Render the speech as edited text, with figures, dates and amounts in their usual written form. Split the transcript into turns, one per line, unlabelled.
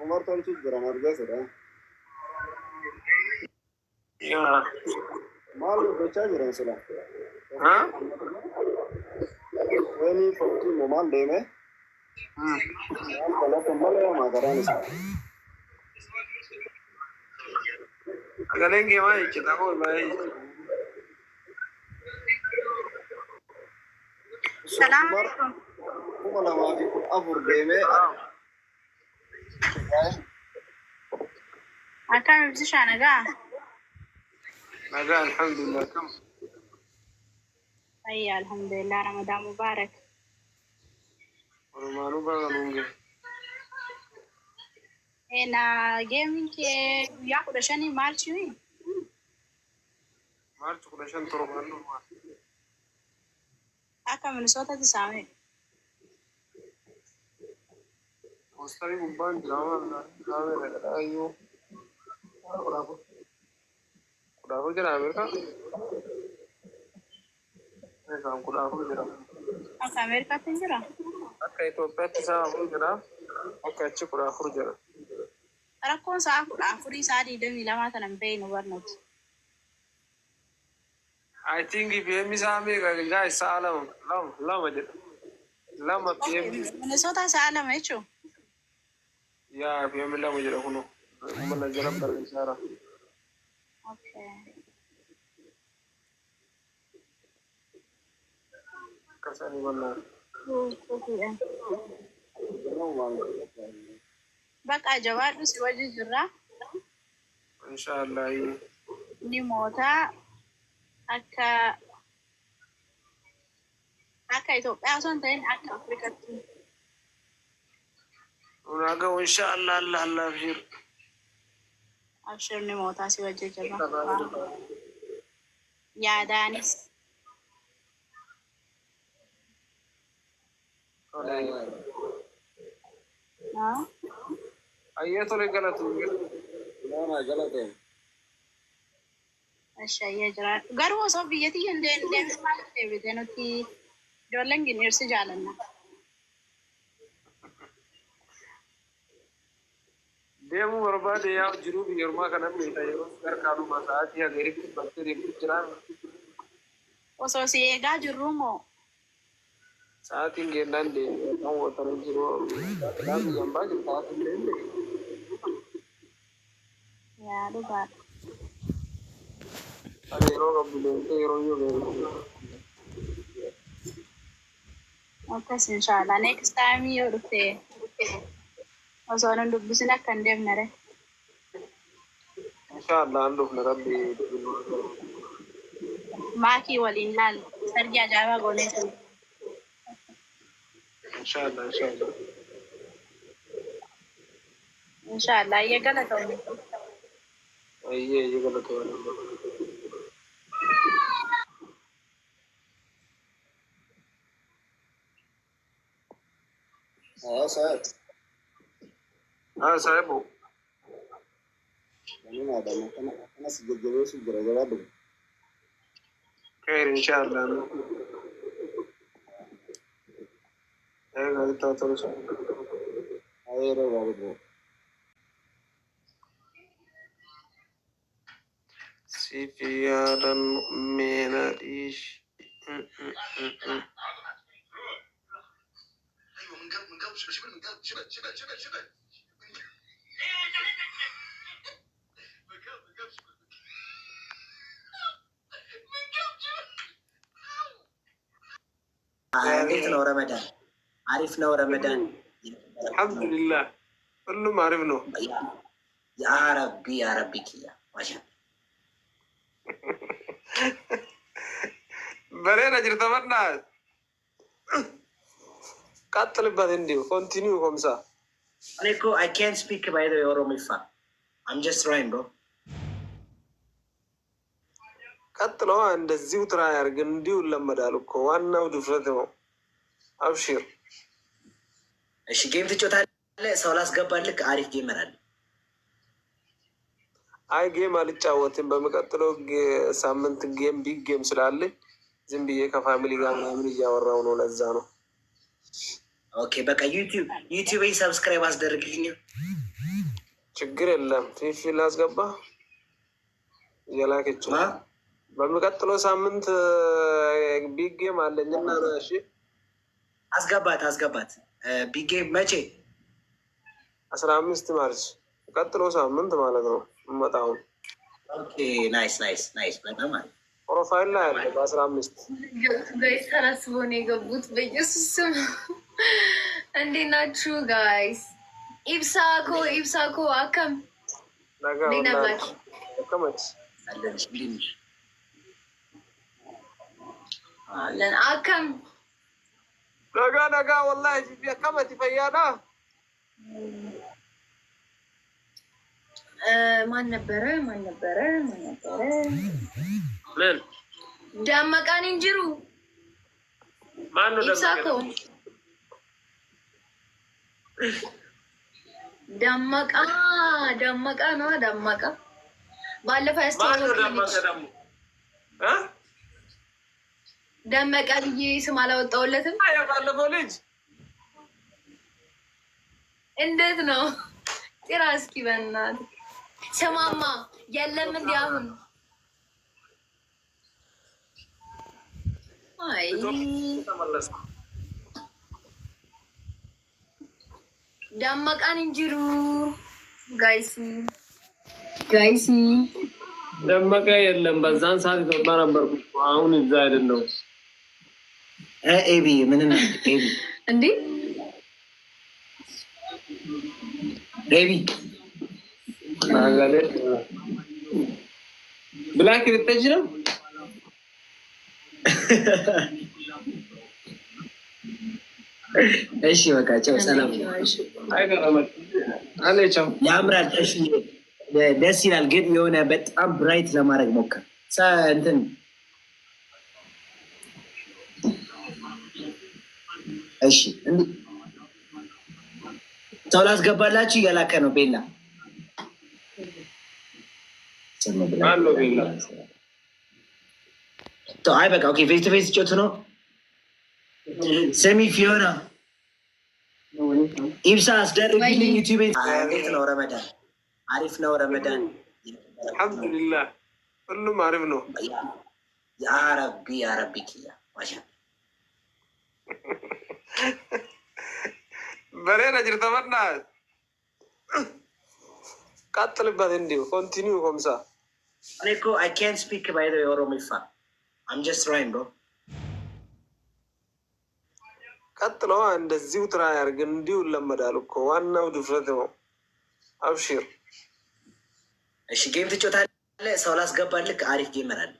Umartan jira marga sira. Maal gochaa jiran sila. Wani fakki mo maal deeme. Maal balata malee maagaraan isa.
Agaleen geemaa jechuudha koo baay'ee.
Salaam. Kuma lamaa fi afur deeme.
Akkam ibsishaa nagaa?
Nagaa alhamdulillah kam.
Ayya alhamdulillah Ramadan Mubarak.
Walumaanuu baga nuunge.
Na gaming ke guyyaa 15 Maarchii.
Maarchi 15 torbaan dhumaa.
Akka Minnesotatti saame.
Postarii gubbaan jiraama kaameera ayyuu. Kudhaafuu jira Ameerikaa. Meeshaan kudhaafuu jira.
Akka Ameerikaatti hin jira?
Akka Itoophiyaatti isaa afur jira. Akka achi kudhaafuu jira.
Rakkoon sa'a 14 sa'a 22 kana hin beeknu barnooti.
I think PM isaa meeqa guys sa'a lama jedha. Lama PM.
Minnesota sa'a lama jechuun?
Yaa PM lama jedha kunoo. Mana jala barreessaara.
Okay.
Kasani mana.
Bakka jawaadhu si wajji jirra.
Inshallah.
Ni moota akka Itoophiyaa osoo hin ta'in akka Afrikaatti.
Unaga inshallah Allah abshir.
Abshir ni moota si wajji jirra. Yaadaanis.
Ayyee tole galatu.
Nama galate.
Ashayya jira. Garuu osoo biyyattii hin deemne maal deebite nuti ijoolleen ginirsi jaalanna.
Deemu barbaade yaa jiruu biyyummaa kana beekta yeroo gargaarummaa sa'aatii hagariitti bakkee deemtu jiraan.
Osoo si eegaa jirru moo?
Sa'aatiin geennaan deemee kan wotanii jiru. Gaafa jambaa jirtu sa'aatiin deemee.
Yaa dhugaadha.
Ani yeroo qabdu deemtee yeroo yoo beeku.
Akkas inshallah next time yoo dhufte osoo nun dubbisin akka hin deemne.
Inshallah an dhufne rabbi.
Maakii waliin laal sargi ajaa'ibaa goonee sun.
Inshallah.
Inshallah ayya galatoomne.
Ayyee galatoomne. Sahibu.
Ini ada makanya sejauh segera dulu.
Khair inshallah. Ayo kita terus.
Ayo baru.
Sifiaran menadish.
እንዴት ነው ረመዳን? አሪፍ ነው ረመዳን።
አልሐምዱሊላህ ሁሉም አሪፍ ነው።
ያ ረቢ ኪያ ማሻአላ
በሬና ጅርተመና ቀጥልበት እንዲሁ ኮንቲኒው ኮምሳ
እኔ እኮ I can't speak by the ኦሮሚፋ I'm just trying bro
ቀጥለው እንደዚሁ ትራ ያርግ እንዲሁ ለመዳል እኮ ዋናው ድፍረት ነው። አብሽር
እሺ ጌም ትጫወታለህ? ሰው ላስገባልህ። አሪፍ ጌመር አለ።
አይ ጌም አልጫወትም። በሚቀጥለው ሳምንት ጌም ቢግ ጌም ስላለኝ ዝም ብዬ ከፋሚሊ ጋር ምናምን እያወራው ነው። ለዛ ነው።
ኦኬ በቃ ዩቲዩብ ሰብስክራይብ አስደርግልኝ።
ችግር የለም። ፊፊ ላስገባ የላከች በሚቀጥለው ሳምንት ቢግ ጌም አለኝና ነው። እሺ
አስገባት። ቢግ ጌም መቼ?
15 ማርች ቀጥሎ ሳምንት ማለት ነው። መጣውን
ናይስ በጣም አለ።
ፕሮፋይል ላይ አለ በ15
ጋይስ ተራስቦ ነው የገቡት። በኢየሱስ ስም እንዴት ናችሁ ጋይስ? ኢብሳኮ አከም አለን አከም
ነጋ ወላሂ ከመት ፈያዳ
ማን ነበረ? ምን ደመቃን እንጅሩ
ማን ነው
ኢብሳኮ ደመቃ ነው። ደመቃ ባለፈው ደመቀ ብዬ ስም አላወጣሁለትም።
ባለፈው ልጅ
እንዴት ነው? ጥራ እስኪ በእናትህ ስማማ የለም እንዲ አሁን አይ ደመቃን እንጅሩ ጋይሲ
ደመቀ የለም። በዛን ሰዓት ኢትዮጵያ ነበርኩ። አሁን እዛ አይደለም።
ኤቢ ምንም ኤቢ
እንዴ
ኤቢ
ማጋለ ብላክ ልትጅ ነው።
እሺ በቃ ቻው፣ ሰላም። ያምራል። እሺ ደስ ይላል፣ ግን የሆነ በጣም ብራይት ለማድረግ ሞከር። እንትን እሺ ሰው ላስገባላችሁ እያላከ ነው። ቤላ አይ በቃ ኦኬ። ፌስ ቱ ፌስ ጮቱ ነው። ሰሚ ፊዮና ኢብሳ አስደርግልኝ። ዩቲዩብ እንዴት ነው? ረመዳን አሪፍ ነው። ረመዳን
አልሐምዱሊላህ ሁሉም አሪፍ ነው።
ያረቢ ኪያ ማሻ
በሬና ጅርተመና ቀጥልበት። እንዲሁ ኮንቲኒው ኮምሳ
እኔ እኮ አይ ካንት ስፒክ ባይ ዘ ኦሮሚፋ አም ጀስት ራይም ብሮ።
ቀጥለዋ እንደዚሁ ትራ ያርግ። እንዲሁ ለመዳል እኮ ዋናው ድፍረት ነው። አብሽር።
እሺ ጌም ትጮታለህ። ሰው ላስገባልህ። አሪፍ ጌም መራል